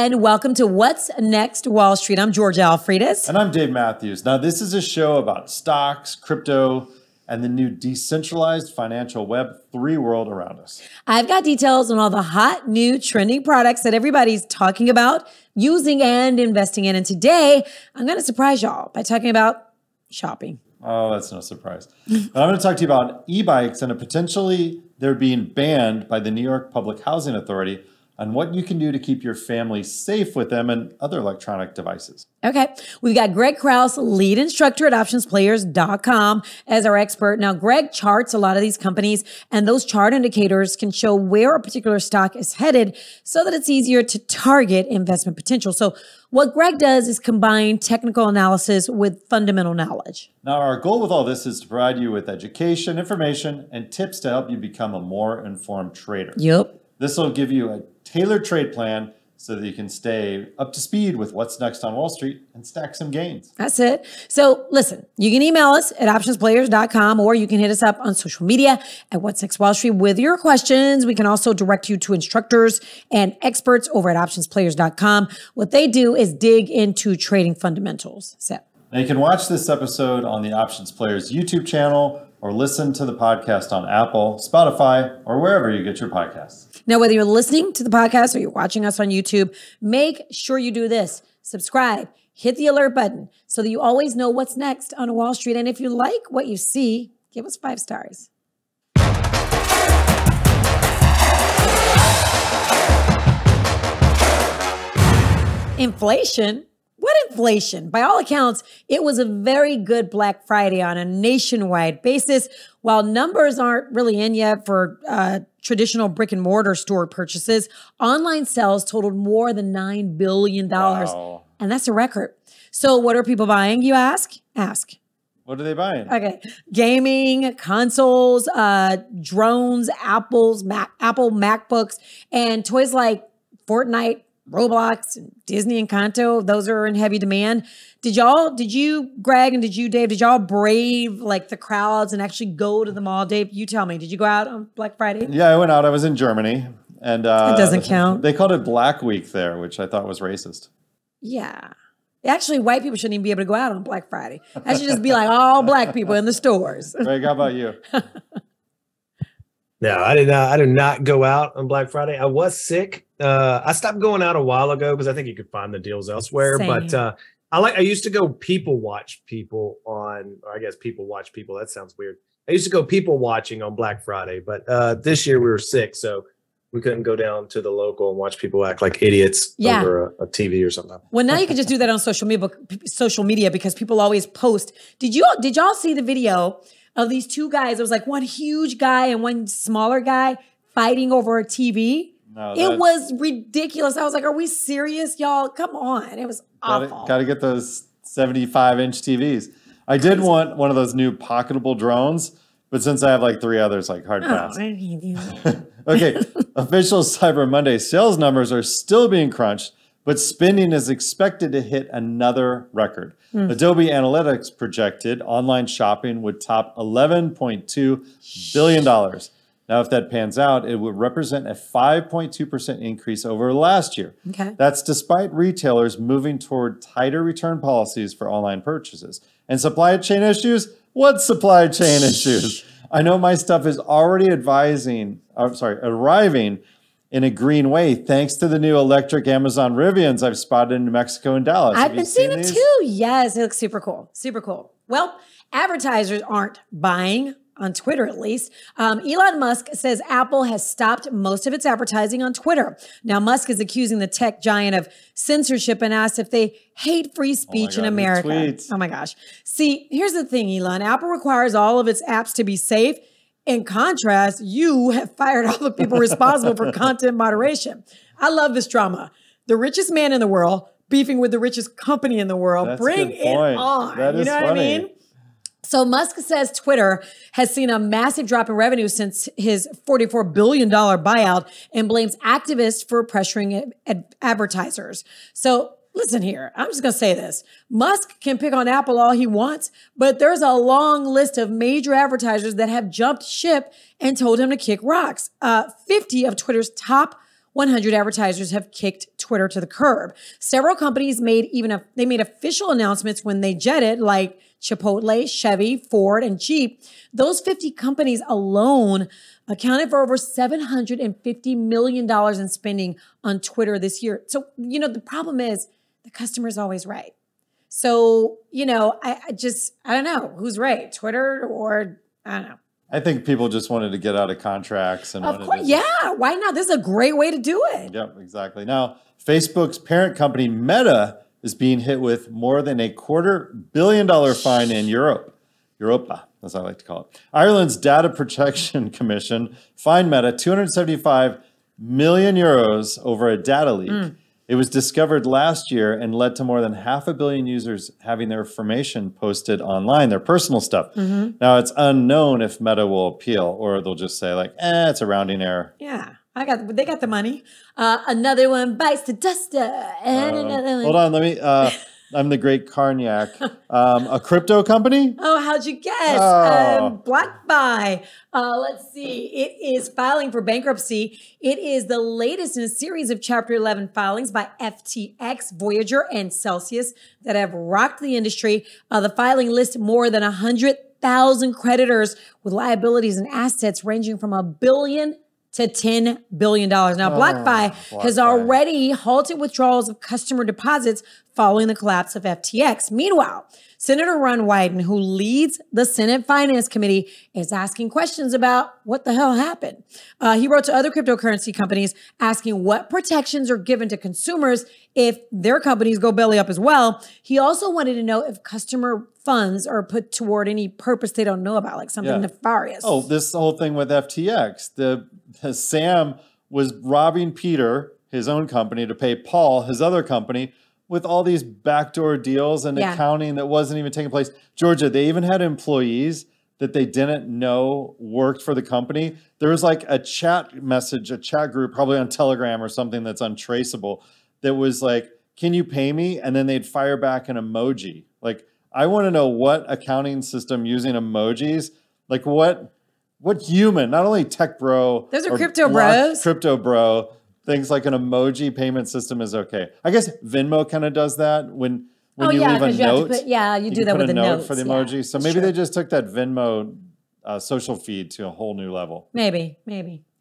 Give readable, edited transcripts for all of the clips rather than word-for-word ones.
and welcome to What's Next Wall Street. I'm Georgia Alfredas. And I'm Dave Mathews. Now, this is a show about stocks, crypto, and the new decentralized financial Web3 world around us. I've got details on all the hot, new, trending products that everybody's talking about, using, and investing in. And today, I'm going to surprise y'all by talking about shopping. Oh, that's no surprise. But I'm going to talk to you about e-bikes and potentially they're being banned by the New York Public Housing Authority on what you can do to keep your family safe with them and other electronic devices. Okay. We've got Greg Krause, lead instructor at OptionsPlayers.com as our expert. Now, Greg charts a lot of these companies, and those chart indicators can show where a particular stock is headed so that it's easier to target investment potential. So what Greg does is combine technical analysis with fundamental knowledge. Now, our goal with all this is to provide you with education, information, and tips to help you become a more informed trader. Yep. This will give you a tailored trade plan so that you can stay up to speed with what's next on Wall Street and stack some gains. That's it. So listen, you can email us at OptionsPlayers.com or you can hit us up on social media at What's Next Wall Street with your questions. We can also direct you to instructors and experts over at OptionsPlayers.com. What they do is dig into trading fundamentals. Now you can watch this episode on the Options Players YouTube channel or listen to the podcast on Apple, Spotify, or wherever you get your podcasts. Now, whether you're listening to the podcast or you're watching us on YouTube, make sure you do this. Subscribe, hit the alert button so that you always know what's next on Wall Street. And if you like what you see, give us 5 stars. Inflation? What inflation? By all accounts, it was a very good Black Friday on a nationwide basis. While numbers aren't really in yet for traditional brick and mortar store purchases, online sales totaled more than $9 billion. Wow. And that's a record. So what are people buying, you ask? Ask. What are they buying? Okay. Gaming, consoles, drones, Apple MacBooks, and toys like Fortnite, Roblox, and Disney Encanto. Those are in heavy demand. Did you, Greg, and Dave, did y'all brave like the crowds and actually go to the mall? Dave, you tell me, did you go out on Black Friday? Yeah, I went out. I was in Germany. And it doesn't count. They called it Black Week there, which I thought was racist. Yeah. Actually, white people shouldn't even be able to go out on Black Friday. That should just be like all black people in the stores. Greg, how about you? No, I did not go out on Black Friday. I was sick. I stopped going out a while ago because I think you could find the deals elsewhere. Same. But I used to go people watch people on, or I guess people watch people. That sounds weird. I used to go people watching on Black Friday, but this year we were sick, so we couldn't go down to the local and watch people act like idiots over a TV or something. Well, now you can just do that on social media because people always post. Did y'all see the video of these two guys? It was like one huge guy and one smaller guy fighting over a TV. No, it was ridiculous. I was like, are we serious, y'all? Come on. It was awful. Got to get those 75-inch TVs. I did want one of those new pocketable drones, but since I have like 3 others, like hard pass. Okay, official Cyber Monday sales numbers are still being crunched, but spending is expected to hit another record. Adobe Analytics projected online shopping would top $11.2 billion. Now, if that pans out, it would represent a 5.2% increase over last year. Okay. That's despite retailers moving toward tighter return policies for online purchases. And supply chain issues? What supply chain issues? I know my stuff is already arriving in a green way thanks to the new electric Amazon Rivians I've spotted in New Mexico and Dallas. I've been seeing them too. Yes, it looks super cool. Super cool. Well, advertisers aren't buying on Twitter, at least. Elon Musk says Apple has stopped most of its advertising on Twitter. Now, Musk is accusing the tech giant of censorship and asked if they hate free speech in America. Oh my gosh. See, here's the thing, Elon. Apple requires all of its apps to be safe. In contrast, you have fired all the people responsible for content moderation. I love this drama. The richest man in the world beefing with the richest company in the world. That's Bring it on. That is funny. What I mean? So Musk says Twitter has seen a massive drop in revenue since his $44 billion buyout and blames activists for pressuring advertisers. So listen here, I'm just going to say this. Musk can pick on Apple all he wants, but there's a long list of major advertisers that have jumped ship and told him to kick rocks. 50 of Twitter's top 100 advertisers have kicked Twitter to the curb. Several companies made official announcements when they jetted, like Chipotle, Chevy, Ford, and Jeep. Those 50 companies alone accounted for over $750 million in spending on Twitter this year. So, the problem is the customer is always right. So, I don't know who's right, Twitter or I don't know. I think people just wanted to get out of contracts. And of course, yeah. Why not? This is a great way to do it. Yep, exactly. Now, Facebook's parent company Meta is being hit with more than $250 million fine in Europa, as I like to call it. Ireland's Data Protection Commission fined Meta 275 million euros over a data leak. It was discovered last year and led to more than 500 million users having their information posted online, their personal stuff. Now, it's unknown if Meta will appeal or they'll just say like, it's a rounding error. Yeah, they got the money. Another one bites the dust. And another one. Hold on, I'm the great Carniac. A crypto company? Oh, how'd you guess? BlockFi. Let's see. It is filing for bankruptcy. It is the latest in a series of Chapter 11 filings by FTX, Voyager, and Celsius that have rocked the industry. The filing lists more than 100,000 creditors with liabilities and assets ranging from $1 billion to $10 billion. Now, BlockFi has already halted withdrawals of customer deposits following the collapse of FTX. Meanwhile, Senator Ron Wyden, who leads the Senate Finance Committee, is asking questions about what the hell happened. He wrote to other cryptocurrency companies asking what protections are given to consumers if their companies go belly up as well. He also wanted to know if customer funds are put toward any purpose they don't know about, like something nefarious. Oh, this whole thing with FTX. The Sam was robbing Peter, his own company, to pay Paul, his other company, with all these backdoor deals and accounting that wasn't even taking place. Georgia, they even had employees that they didn't know worked for the company. There was like a chat group, probably on Telegram or something that's untraceable, that was like, can you pay me? And then they'd fire back an emoji. Like, I want to know what accounting system using emojis, like what human, not only tech bro. Those are crypto bros. Crypto bro. Things like an emoji payment system is okay. I guess Venmo kind of does that when you leave a note. You do that with a note for the emoji. So maybe they just took that Venmo social feed to a whole new level. Maybe.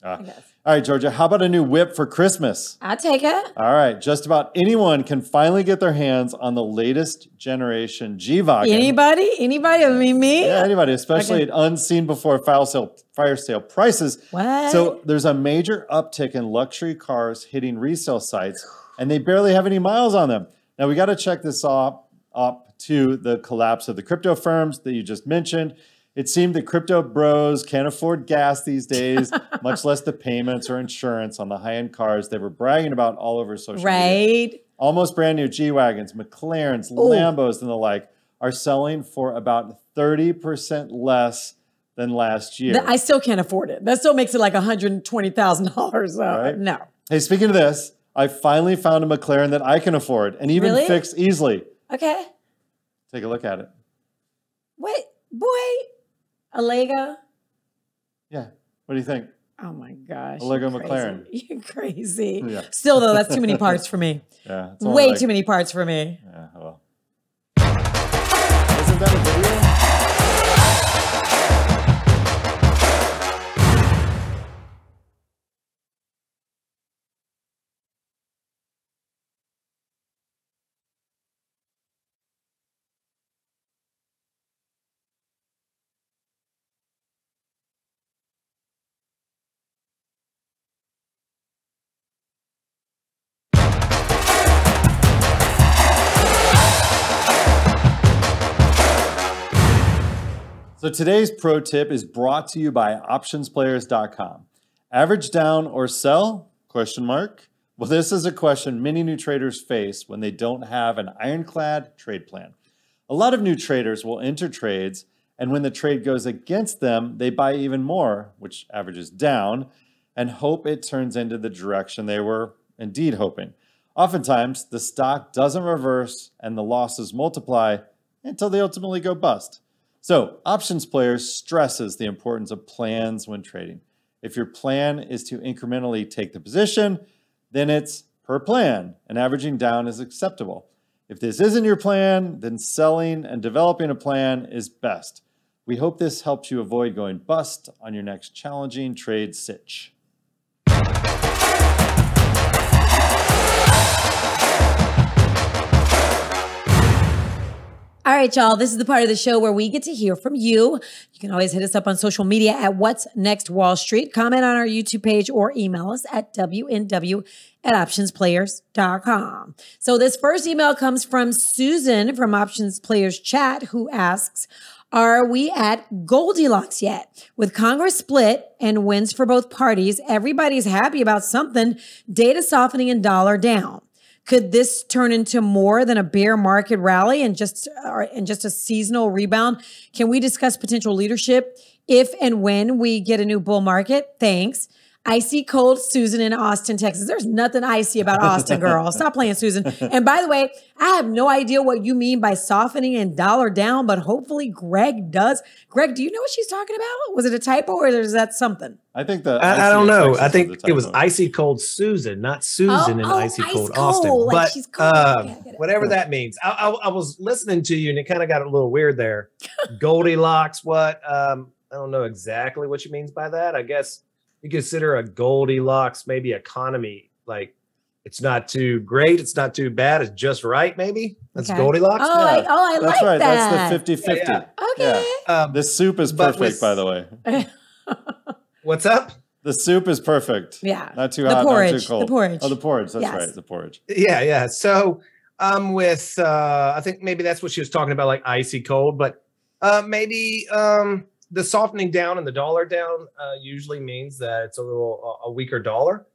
I guess. All right, Georgia, how about a new whip for Christmas? I'll take it. All right, just about anyone can finally get their hands on the latest generation G-Wagen. Anybody? I mean, me? Yeah, anybody, especially at unseen before fire sale prices. What? So there's a major uptick in luxury cars hitting resale sites, and they barely have any miles on them. Now, we got to check this up to the collapse of the crypto firms that you just mentioned. It seemed that crypto bros can't afford gas these days, much less the payments or insurance on the high-end cars they were bragging about all over social media. Almost brand new G-Wagons, McLarens, Lambos, and the like are selling for about 30% less than last year. I still can't afford it. That still makes it like $120,000. Right? No. Hey, speaking of this, I finally found a McLaren that I can afford and even fix easily. Okay. Take a look at it. Wait, boy. A Lego? Yeah. What do you think? Oh my gosh. A Lego McLaren. You're crazy. Yeah. Still though, that's too many parts for me. Yeah. Way too many parts for me. Yeah, well. Isn't that a video? So today's pro tip is brought to you by OptionsPlayers.com. Average down or sell? Question mark. Well, this is a question many new traders face when they don't have an ironclad trade plan. A lot of new traders will enter trades, and when the trade goes against them, they buy even more, which averages down, and hope it turns into the direction they were indeed hoping. Oftentimes, the stock doesn't reverse and the losses multiply until they ultimately go bust. So, Options Players stresses the importance of plans when trading. If your plan is to incrementally take the position, then it's per plan, and averaging down is acceptable. If this isn't your plan, then selling and developing a plan is best. We hope this helps you avoid going bust on your next challenging trade sitch. All right, y'all, this is the part of the show where we get to hear from you. You can always hit us up on social media at What's Next Wall Street, comment on our YouTube page, or email us at WNW@OptionsPlayers.com. So this first email comes from Susan from Options Players Chat, who asks, are we at Goldilocks yet? With Congress split and wins for both parties, everybody's happy about something, data softening and dollar down. Could this turn into more than a bear market rally and just a seasonal rebound? Can we discuss potential leadership if and when we get a new bull market? Thanks. Icy cold Susan in Austin, Texas. There's nothing icy about Austin, girl. Stop playing, Susan. And by the way, I have no idea what you mean by softening and dollar down, but hopefully Greg does. Greg, do you know what she's talking about? Was it a typo or is that something? I think that I don't know. I think it was icy cold Susan, not Susan in icy cold Austin. Like but whatever that means. I was listening to you and it kind of got a little weird there. Goldilocks, what? I don't know exactly what she means by that. I guess you consider a Goldilocks maybe economy, like it's not too great, it's not too bad, it's just right, maybe. That's okay. Goldilocks. Oh, yeah. I That's like right. that. That's the 50-50. Yeah. Okay. Yeah. This soup is perfect, by the way. What's up? The soup is perfect. Yeah. Not too hot, not too cold. The porridge. Oh, the porridge. That's right. The porridge. Yeah. So with I think maybe that's what she was talking about, like icy cold, but maybe the softening down and the dollar down usually means that it's a weaker dollar.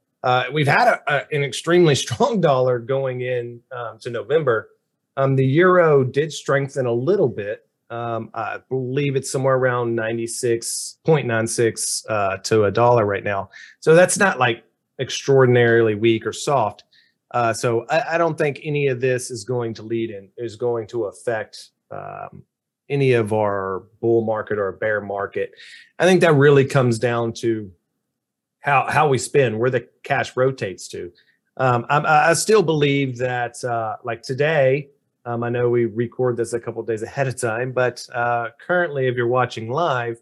We've had an extremely strong dollar going in to November. The euro did strengthen a little bit. I believe it's somewhere around 96.96 to a dollar right now. So that's not like extraordinarily weak or soft. So I don't think any of this is going to affect any of our bull market or bear market. I think that really comes down to how we spend, where the cash rotates to. I still believe that like today, I know we record this a couple of days ahead of time, but currently, if you're watching live,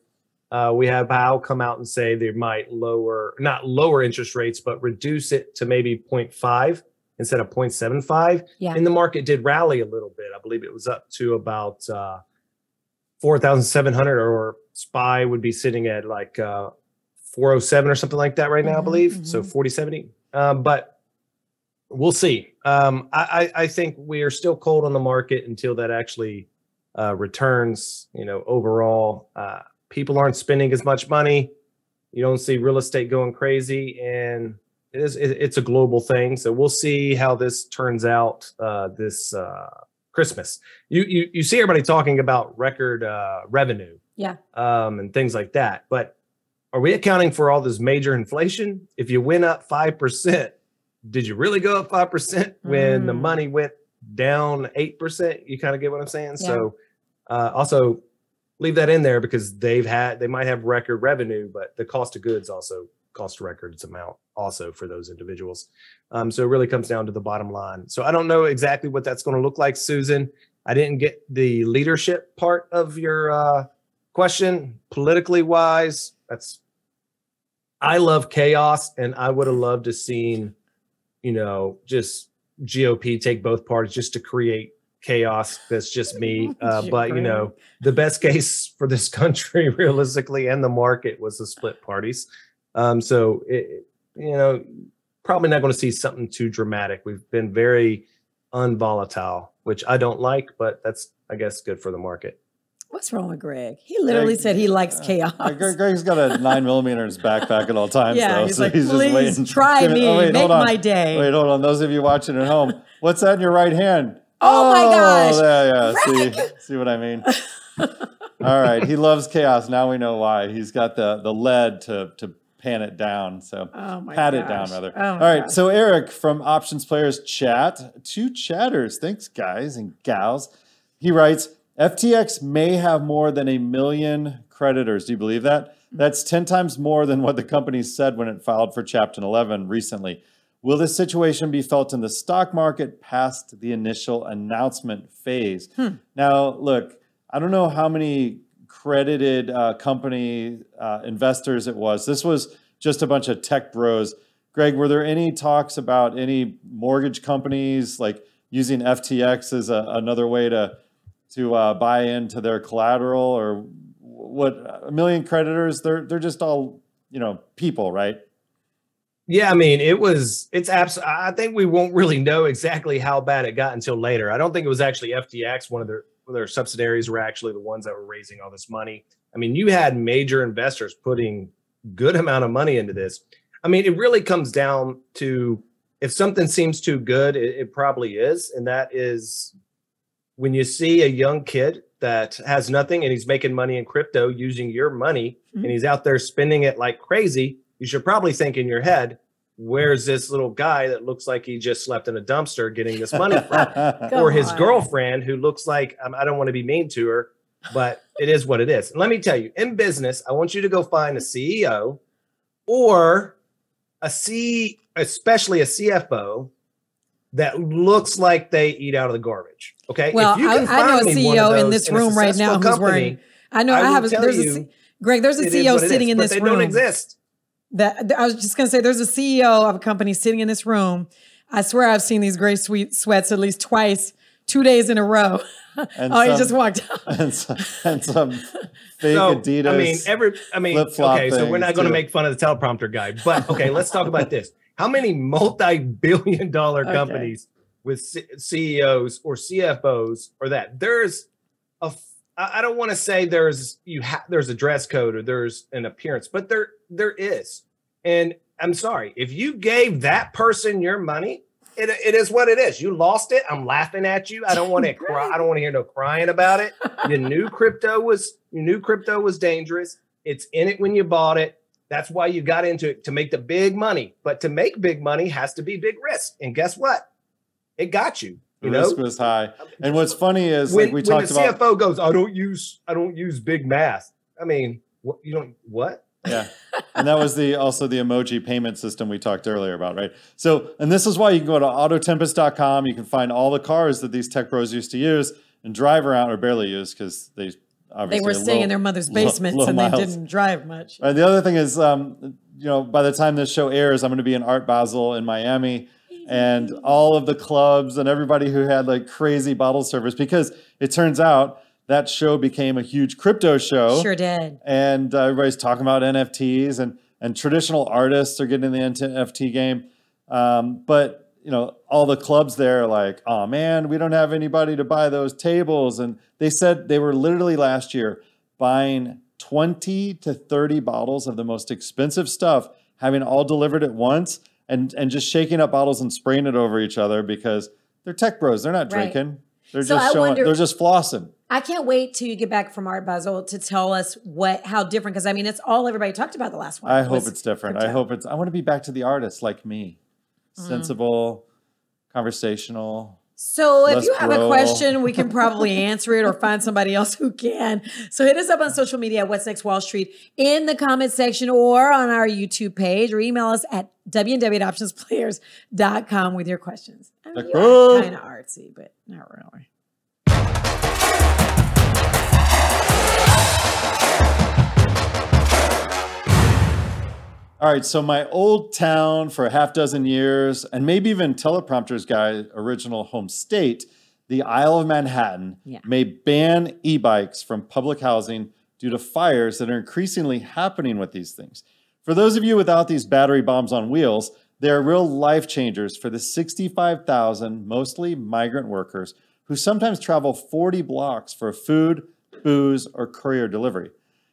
we have Powell come out and say they might not lower interest rates, but reduce it to maybe 0.5 instead of 0.75. Yeah. And the market did rally a little bit. I believe it was up to about 4,700, or SPY would be sitting at like 407 or something like that right now, I believe. Mm-hmm. So 40.70. But we'll see. I think we are still cold on the market until that actually returns. Overall, people aren't spending as much money. You don't see real estate going crazy, and it's a global thing. So we'll see how this turns out this Christmas. You see everybody talking about record revenue, and things like that. But are we accounting for all this major inflation? If you went up 5%, did you really go up 5% when the money went down 8%? You kind of get what I'm saying? Yeah. So also leave that in there, because they might have record revenue, but the cost of goods also cost a records amount also for those individuals. So it really comes down to the bottom line. So I don't know exactly what that's going to look like, Susan. I didn't get the leadership part of your question. Politically wise, I love chaos, and I would have loved to seen, just GOP take both parties just to create chaos. That's just me. But the best case for this country realistically and the market was the split parties. So probably not going to see something too dramatic. We've been very unvolatile, which I don't like, but that's, I guess, good for the market. What's wrong with Greg? He literally said he likes chaos. Greg's got a 9mm in his backpack at all times. Yeah, he's like, he's please just waiting. try me, make my day. Wait, hold on. Those of you watching at home, what's that in your right hand? Oh my gosh. Yeah. See what I mean? All right. He loves chaos. Now we know why. He's got the lead to pan it down. So pat it down, rather. All right. So Eric from Options Players Chat, 2 chatters. Thanks, guys and gals. He writes, FTX may have more than 1 million creditors. Do you believe that? That's 10 times more than what the company said when it filed for Chapter 11 recently. Will this situation be felt in the stock market past the initial announcement phase? Now, look, I don't know how many credited company investors it was. This was just a bunch of tech bros. Greg, were there any talks about any mortgage companies like using FTX as another way to buy into their collateral, or what? A million creditors, they're just all, people, right? Yeah, I mean, I think we won't really know exactly how bad it got until later. I don't think it was actually FTX. One of their subsidiaries were actually the ones that were raising all this money. I mean, you had major investors putting good amount of money into this. I mean, it really comes down to, if something seems too good, it probably is. And that is when you see a young kid that has nothing and he's making money in crypto using your money, and he's out there spending it like crazy, you should probably think in your head, where's this little guy that looks like he just slept in a dumpster getting this money from? Or his girlfriend who looks like, I don't want to be mean to her, but it is what it is. And let me tell you, in business, I want you to go find a CEO or especially a CFO that looks like they eat out of the garbage. Okay. Well, I know a CEO in this room right now who's wearing, Greg, there's a CEO sitting in this room. They don't exist. I was just going to say, there's a CEO of a company sitting in this room. I swear I've seen these gray sweats at least twice, 2 days in a row. He just walked out. And some fake Adidas. Okay, so we're not going to make fun of the teleprompter guy, but okay, let's talk about this. How many multi-billion-dollar companies with CEOs or CFOs or that? I don't want to say there's a dress code or there's an appearance, but there is. And I'm sorry, if you gave that person your money, it is what it is. You lost it. I'm laughing at you. I don't want to cry. I don't want to hear no crying about it. You knew crypto was dangerous. It's in it when you bought it. That's why you got into it, to make the big money. But to make big money has to be big risk. And guess what? It got you. The risk was high. And what's funny is when the CFO goes, I don't use big math. I mean, what? Yeah. And that was also the emoji payment system we talked earlier about, right? So, and this is why you can go to autotempest.com. You can find all the cars that these tech bros used to use and drive around, or barely use, because they were staying in their mother's basements and they didn't drive much. The other thing is, by the time this show airs, I'm going to be in Art Basel in Miami, and all of the clubs and everybody who had like crazy bottle service, because it turns out that show became a huge crypto show. Sure did. And everybody's talking about NFTs, and traditional artists are getting in the NFT game. But all the clubs there are like, oh man, we don't have anybody to buy those tables. And they said they were literally last year buying 20 to 30 bottles of the most expensive stuff, having all delivered at once, and just shaking up bottles and spraying it over each other, because they're tech bros. They're not drinking. They're just they're just flossing. I can't wait till you get back from Art Basel to tell us how different, because I mean, it's all everybody talked about the last one. I hope it's different. I want to be back to the artists like me. Sensible, conversational. So if you have a question, we can probably answer it or find somebody else who can. So hit us up on social media at What's Next Wall Street, in the comment section or on our YouTube page, or email us at www.optionsplayers.com with your questions. I mean, kind of artsy, but not really. All right, so my old town for a half dozen years, and maybe even teleprompters guy, original home state, the Isle of Manhattan, may ban e-bikes from public housing due to fires that are increasingly happening with these things. For those of you without these battery bombs on wheels, they are real life changers for the 65,000 mostly migrant workers who sometimes travel 40 blocks for food, booze, or courier delivery.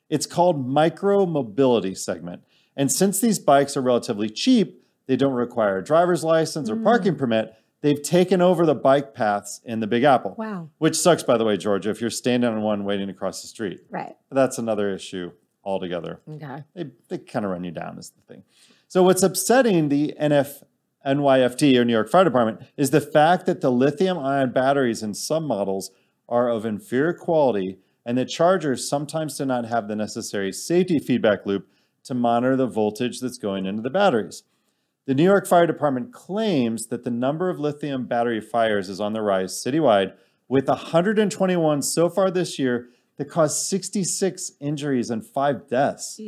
It's called micro-mobility segment. And since these bikes are relatively cheap, they don't require a driver's license or parking permit, they've taken over the bike paths in the Big Apple. Wow. Which sucks, by the way, Georgia, if you're standing on one waiting across the street. Right. But that's another issue altogether. Okay. They kind of run you down is the thing. So what's upsetting the NYFD, or New York Fire Department, is the fact that the lithium-ion batteries in some models are of inferior quality, and the chargers sometimes do not have the necessary safety feedback loop to monitor the voltage that's going into the batteries. The New York Fire Department claims that the number of lithium battery fires is on the rise citywide, with 121 so far this year that caused 66 injuries and 5 deaths.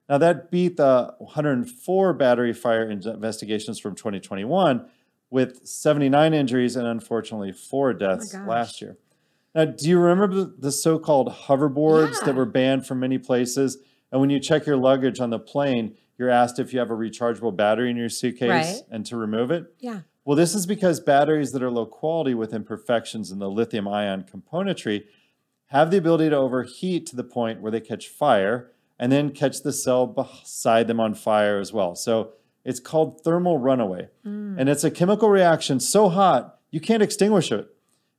Now, that beat the 104 battery fire investigations from 2021, with 79 injuries and unfortunately 4 deaths last year. Now, do you remember the so-called hoverboards that were banned from many places? And when you check your luggage on the plane, you're asked if you have a rechargeable battery in your suitcase and to remove it? Yeah. Well, this is because batteries that are low quality with imperfections in the lithium ion componentry have the ability to overheat to the point where they catch fire and then catch the cell beside them on fire as well. So it's called thermal runaway. And it's a chemical reaction so hot, you can't extinguish it.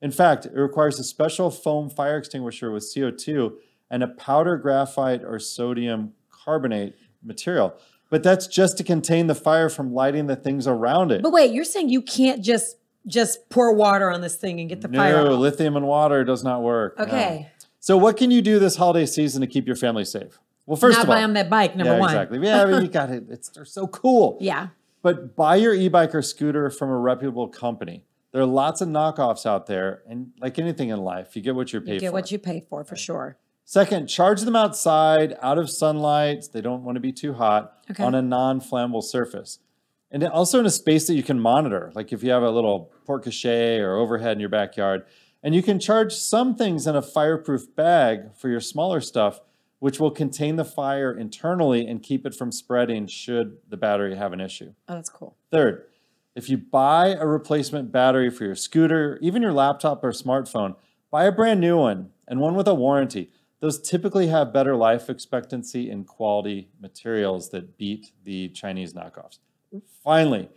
In fact, it requires a special foam fire extinguisher with CO2 and a powder graphite or sodium carbonate material. But that's just to contain the fire from lighting the things around it. But wait, you're saying you can't just pour water on this thing and get the fire out? No, lithium and water does not work. Okay. No. So what can you do this holiday season to keep your family safe? Well, first of all, not buy them that bike, number one. Exactly. Yeah, I mean, you got it. They're so cool. Yeah. But buy your e-bike or scooter from a reputable company. There are lots of knockoffs out there, and like anything in life, you get what you pay for. You get what you pay for sure. Second, charge them outside, out of sunlight. They don't want to be too hot, on a non-flammable surface. And also in a space that you can monitor, like if you have a little porte-cochere or overhead in your backyard. And you can charge some things in a fireproof bag for your smaller stuff, which will contain the fire internally and keep it from spreading should the battery have an issue. Oh, that's cool. Third, if you buy a replacement battery for your scooter, even your laptop or smartphone, buy a brand new one and one with a warranty. Those typically have better life expectancy and quality materials that beat the Chinese knockoffs. Finally,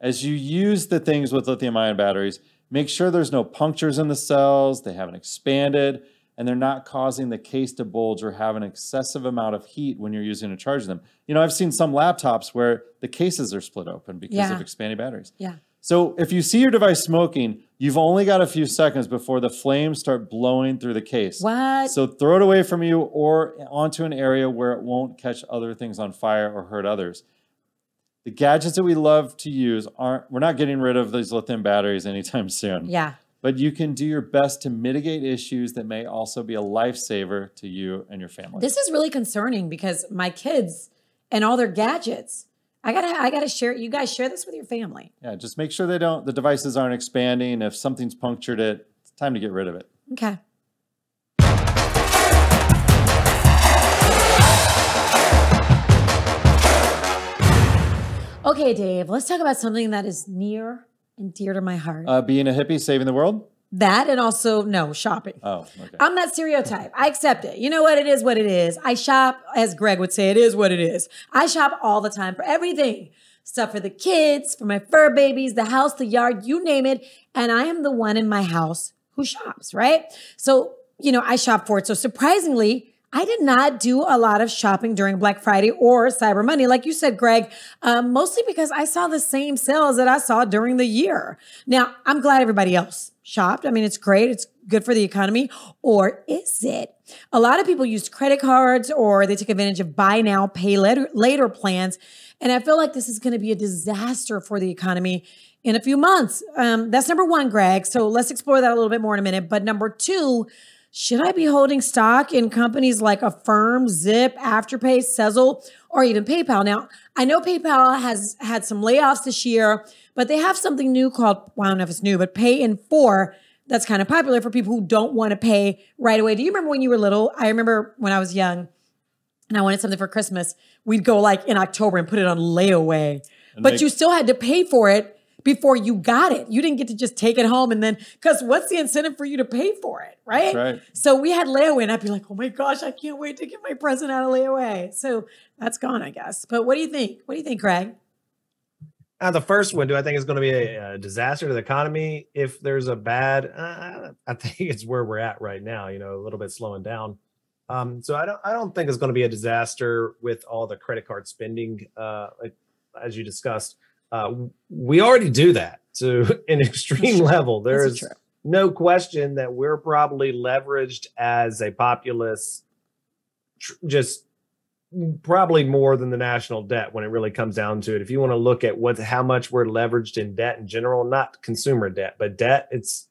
as you use the things with lithium-ion batteries, make sure there's no punctures in the cells, they haven't expanded, and they're not causing the case to bulge or have an excessive amount of heat when you're using to charge them. You know, I've seen some laptops where the cases are split open because of expanding batteries. Yeah. So if you see your device smoking, you've only got a few seconds before the flames start blowing through the case. What? So throw it away from you or onto an area where it won't catch other things on fire or hurt others. The gadgets that we love to use we're not getting rid of these lithium batteries anytime soon. Yeah. But you can do your best to mitigate issues that may also be a lifesaver to you and your family. This is really concerning because my kids and all their gadgets, I gotta share. You guys share this with your family. Yeah, just make sure the devices aren't expanding. If something's punctured it, it's time to get rid of it. Okay. Okay, Dave, let's talk about something that is near and dear to my heart. Being a hippie, saving the world? That and also, no, shopping. Oh, okay. I'm that stereotype. I accept it. You know what? It is what it is. I shop, as Greg would say, it is what it is. I shop all the time for everything. Stuff for the kids, for my fur babies, the house, the yard, you name it. And I am the one in my house who shops, right? So, you know, I shop for it. So surprisingly, I did not do a lot of shopping during Black Friday or Cyber Monday, like you said, Greg, mostly because I saw the same sales that I saw during the year. Now, I'm glad everybody else shopped. I mean, it's great. It's good for the economy. Or is it? A lot of people used credit cards or they took advantage of buy now, pay later plans. And I feel like this is going to be a disaster for the economy in a few months. That's number one, Greg. So let's explore that a little bit more in a minute. But number two, should I be holding stock in companies like Affirm, Zip, Afterpay, Sezzle, or even PayPal? Now, I know PayPal has had some layoffs this year, but they have something new called, well, I don't know if it's new, but Pay in 4 that's kind of popular for people who don't want to pay right away. Do you remember when you were little? I remember when I was young and I wanted something for Christmas, we'd go like in October and put it on layaway, but you still had to pay for it before you got it. You didn't get to just take it home and then, because what's the incentive for you to pay for it, right? That's right. So we had layaway and I'd be like, oh my gosh, I can't wait to get my present out of layaway. So that's gone, I guess. But what do you think? What do you think, Craig? The first one, do I think it's going to be a disaster to the economy if there's a bad? I think it's where we're at right now. You know, a little bit slowing down. So I don't think it's going to be a disaster with all the credit card spending, as you discussed. We already do that to an extreme level. There's no question that we're probably leveraged as a populace, just probably more than the national debt when it really comes down to it. If you want to look at how much we're leveraged in debt in general, not consumer debt, but debt, it's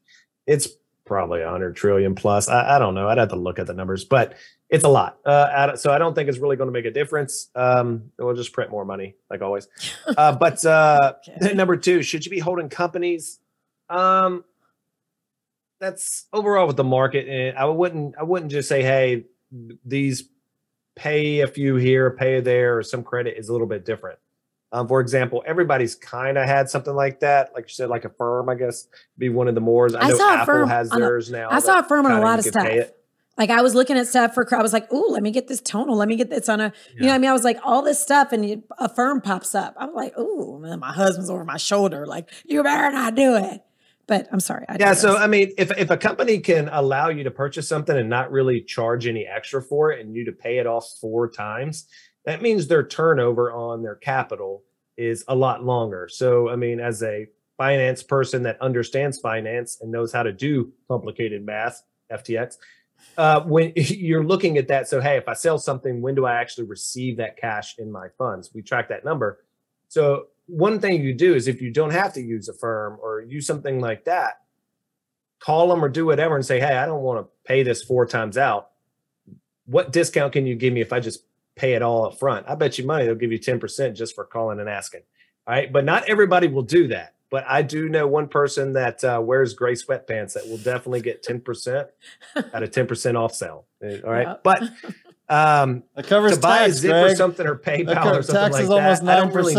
probably 100 trillion plus. I don't know. I'd have to look at the numbers, but it's a lot. So I don't think it's really going to make a difference. We'll just print more money like always. But Okay. number two, should you be holding companies? That's overall with the market. And I wouldn't just say, hey, these pay a few here, pay there, or some credit is a little bit different. For example, everybody's kind of had something like that. Like you said, like a firm, I guess, be one of the more. I know saw a Apple firm has theirs now. I saw a firm on a lot of you can stuff. pay it. Like I was looking at stuff I was like, ooh, let me get this tonal. Let me get this on a, you know what I mean? I was like, all this stuff and a firm pops up. I'm like, ooh, man, my husband's over my shoulder. Like, you better not do it. But I'm sorry. Yeah. So, I mean, if a company can allow you to purchase something and not really charge any extra for it and you to pay it off 4 times, that means their turnover on their capital is a lot longer. So, I mean, as a finance person that understands finance and knows how to do complicated math, FTX, when you're looking at that, so, hey, if I sell something, when do I actually receive that cash in my funds? We track that number. So one thing you do is if you don't have to use a firm or use something like that, call them or do whatever and say, hey, I don't want to pay this 4 times out. What discount can you give me if I just pay it all up front? I bet you money they'll give you 10% just for calling and asking. All right. But not everybody will do that. But I do know one person that wears gray sweatpants that will definitely get 10% at a 10% off sale. All right. Yep. But That covers to buy tax, a Zip Greg. or something or PayPal or something Tax like is almost that, I don't really 9%.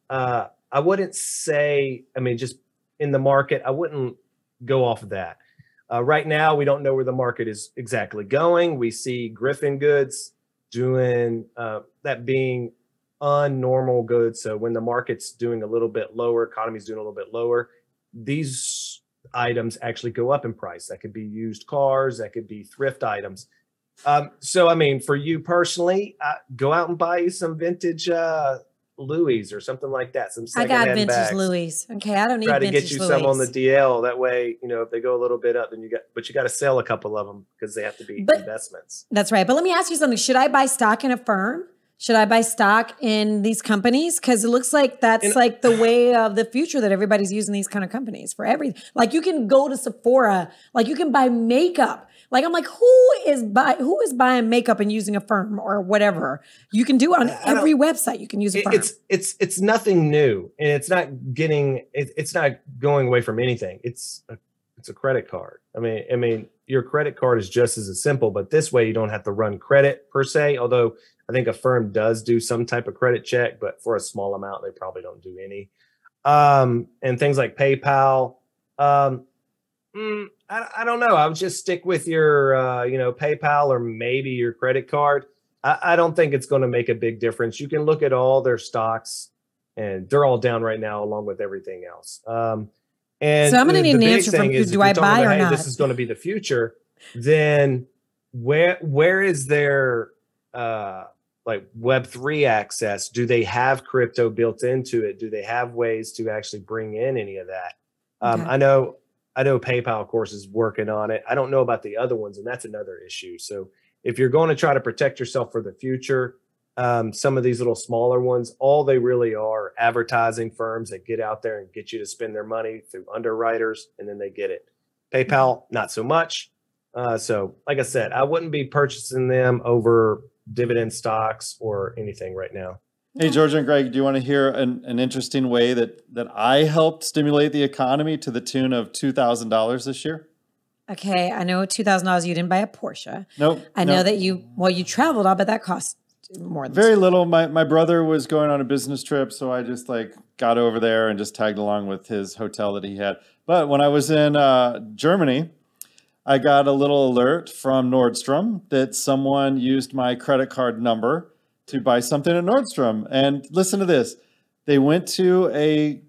know. I wouldn't say, I mean, just in the market, I wouldn't go off of that. Right now, we don't know where the market is exactly going. We see Griffin goods doing that being unnormal goods. So when the market's doing a little bit lower, economy's doing a little bit lower, these items actually go up in price. That could be used cars, that could be thrift items. So, I mean, for you personally, go out and buy you some vintage Louis or something like that. Some I got secondhand vintage bags. Louis. Okay, I don't need Try to vintage get you Louis. some on the DL. That way, you know, if they go a little bit up, then you got to sell a couple of them because they have to be investments. That's right. But let me ask you something. Should I buy stock in a firm? Should I buy stock in these companies? Because it looks like that's like the way of the future that everybody's using these kind of companies for everything. Like you can go to Sephora, like you can buy makeup. Like I'm like, who is buying makeup and using a firm or whatever? You can do it on every website. You can use a firm. It's nothing new, and it's not going away from anything. It's a credit card. I mean, your credit card is just as simple, but this way you don't have to run credit per se. Although I think a firm does do some type of credit check, but for a small amount, they probably don't do any. And things like PayPal. I don't know. I would just stick with your, PayPal or maybe your credit card. I don't think it's going to make a big difference. You can look at all their stocks, and they're all down right now, along with everything else. And so I'm going to need an answer from you. Do I buy or not? This is going to be the future. Then where is their like Web3 access? Do they have crypto built into it? Do they have ways to actually bring in any of that? Okay. I know PayPal, of course, is working on it. I don't know about the other ones, and that's another issue. So if you're going to try to protect yourself for the future, some of these little smaller ones, all they really are advertising firms that get out there and get you to spend their money through underwriters, and then they get it. PayPal, not so much. So like I said, I wouldn't be purchasing them over dividend stocks or anything right now. Hey, George and Greg, do you want to hear an interesting way that I helped stimulate the economy to the tune of $2,000 this year? Okay, I know $2,000 you didn't buy a Porsche. Nope. I know that you traveled, I bet that cost more than very little. My brother was going on a business trip, so I just got over there and just tagged along with his hotel that he had. But when I was in Germany, I got a little alert from Nordstrom that someone used my credit card number to buy something at Nordstrom. And listen to this. They went to a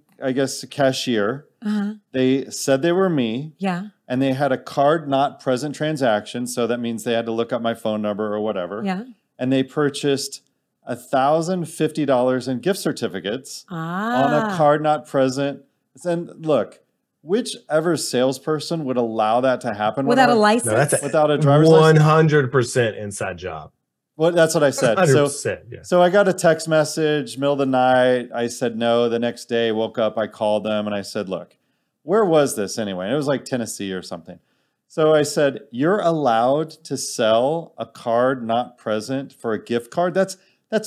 cashier. Uh-huh. They said they were me. Yeah. And they had a card not present transaction. So that means they had to look up my phone number or whatever. Yeah. And they purchased $1,050 in gift certificates on a card not present. And look, whichever salesperson would allow that to happen without a license, No, without a driver's license, 100% inside job. Well, that's what I said. 100%, yeah. So I got a text message, middle of the night. I said no. The next day, woke up, I called them and I said, look, where was this anyway? And it was like Tennessee or something. So I said, you're allowed to sell a card not present for a gift card? That's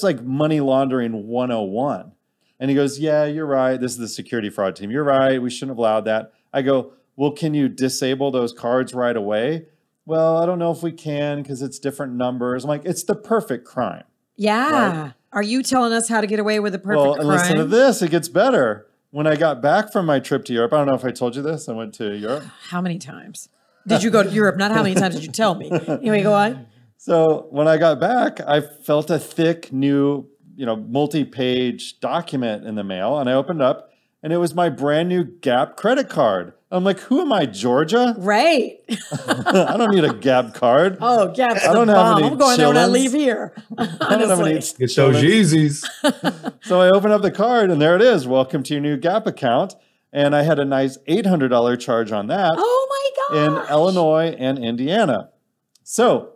like money laundering 101. And he goes, yeah, you're right. This is the security fraud team. You're right. We shouldn't have allowed that. I go, well, can you disable those cards right away? Well, I don't know if we can because it's different numbers. I'm like, it's the perfect crime. Yeah. Right? Are you telling us how to get away with the perfect crime? Well, and listen to this. It gets better. When I got back from my trip to Europe, I don't know if I told you this. I went to Europe. How many times did you go to Europe? Not how many times did you tell me? Anyway, go on. So when I got back, I felt a thick new, multi-page document in the mail, and I opened up, and it was my brand new Gap credit card. I'm like, who am I, Georgia? Right. I don't need a Gap card. Oh, Gap's I don't the have bomb. any I'm going there when I chillins. leave here. I don't have any Get those Yeezys. So I open up the card, and there it is. Welcome to your new Gap account. And I had a nice $800 charge on that. Oh, my in gosh. Illinois and Indiana. So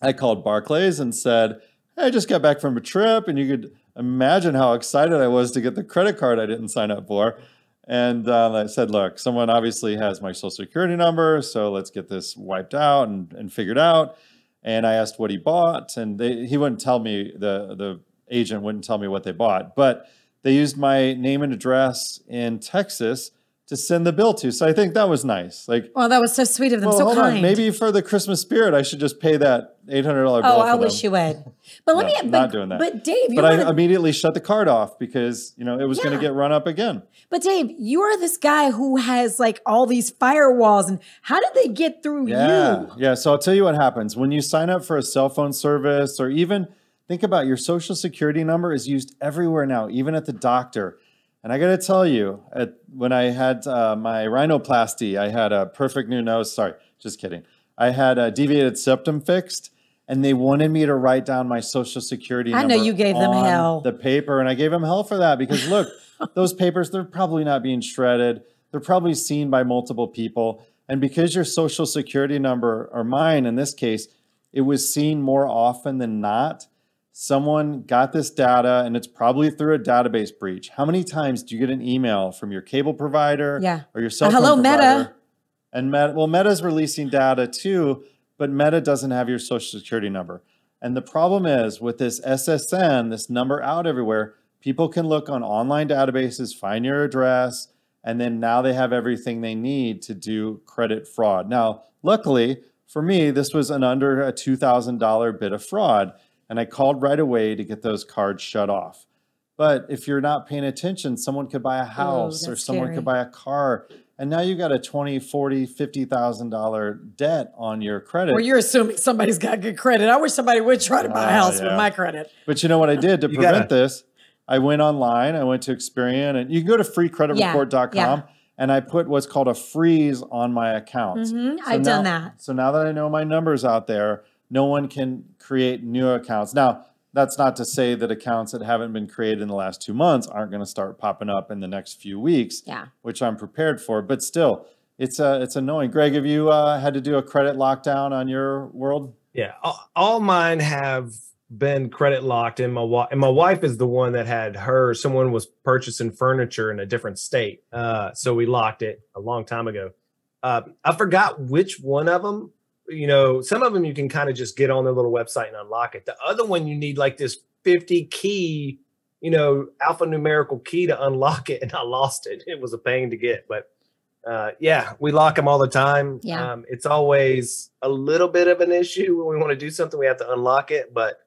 I called Barclays and said, hey, I just got back from a trip, and you could imagine how excited I was to get the credit card I didn't sign up for. And I said, look, someone obviously has my social security number, so let's get this wiped out and figured out. And I asked what he bought, and he wouldn't tell me, the agent wouldn't tell me what they bought, but they used my name and address in Texas to send the bill to. So I think that was nice. Like, well, that was so sweet of them. well, So hold kind. on. Maybe for the Christmas spirit, I should just pay that $800 bill. Oh, I for wish them. you would. But let me. Not doing that. But Dave, But I immediately shut the card off because it was going to get run up again. But Dave, you are this guy who has like all these firewalls, and how did they get through you? Yeah. So I'll tell you what happens when you sign up for a cell phone service, or even think about your social security number is used everywhere now, even at the doctor. And I got to tell you, when I had my rhinoplasty, I had a perfect new nose. Sorry, just kidding. I had a deviated septum fixed, and they wanted me to write down my social security number. I know you gave them on hell. the paper, and I gave them hell for that because look, those papers, they're probably not being shredded. They're probably seen by multiple people. And because your social security number, or mine in this case, it was seen more often than not, someone got this data, and it's probably through a database breach. How many times do you get an email from your cable provider or your cell phone hello, provider? Meta. And Meta's releasing data too, but Meta doesn't have your social security number. And the problem is with this SSN, this number out everywhere, people can look on online databases, find your address, and then now they have everything they need to do credit fraud. Now, luckily for me, this was under a $2,000 bit of fraud. And I called right away to get those cards shut off. But if you're not paying attention, someone could buy a house or someone could buy a car. And now you got a $20,000, $40,000, $50,000 debt on your credit. Well, you're assuming somebody's got good credit. I wish somebody would try to buy a house with my credit. But you know what I did to prevent this? I went online. I went to Experian. And you can go to freecreditreport.com. And I put what's called a freeze on my accounts. I've done that. So now that I know my number's out there, no one can create new accounts. Now, that's not to say that accounts that haven't been created in the last 2 months aren't going to start popping up in the next few weeks, which I'm prepared for. But still, it's annoying. Greg, have you had to do a credit lockdown on your world? Yeah, all mine have been credit locked, and my wife is the one that had someone was purchasing furniture in a different state. So we locked it a long time ago. I forgot which one of them. Some of them you can kind of just get on their little website and unlock it. The other one, you need like this 50 key, alphanumerical key to unlock it. And I lost it. It was a pain to get, but we lock them all the time. Yeah. It's always a little bit of an issue when we want to do something, we have to unlock it. But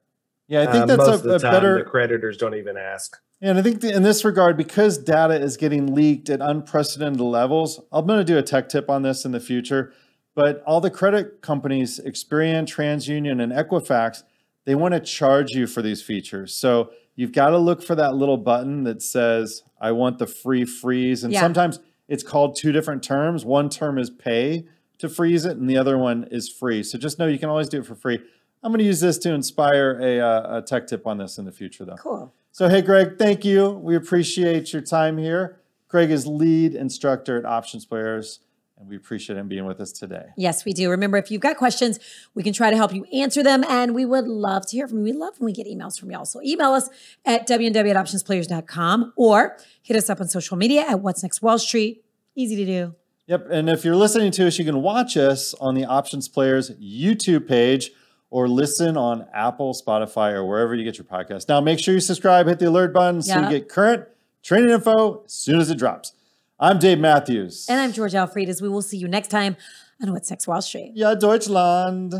I think that's most of the time, better. the creditors don't even ask. And I think in this regard, because data is getting leaked at unprecedented levels, I'm going to do a tech tip on this in the future. But all the credit companies, Experian, TransUnion, and Equifax, they want to charge you for these features. So you've got to look for that little button that says, I want the free freeze. And sometimes it's called two different terms. One term is pay to freeze it, and the other one is free. So just know you can always do it for free. I'm going to use this to inspire a tech tip on this in the future, though. Cool. So, hey, Greg, thank you. We appreciate your time here. Greg is lead instructor at Options Players. And we appreciate him being with us today. Yes, we do. Remember, if you've got questions, we can try to help you answer them. And we would love to hear from you. We love when we get emails from y'all. So email us at WNW@OptionsPlayers.com or hit us up on social media at What's Next Wall Street. Easy to do. Yep. And if you're listening to us, you can watch us on the Options Players YouTube page or listen on Apple, Spotify, or wherever you get your podcast. Now, make sure you subscribe, hit the alert button so you get current training info as soon as it drops. I'm Dave Mathews. And I'm George Alfredas. We will see you next time on What's Next Wall Street. Ja, Deutschland.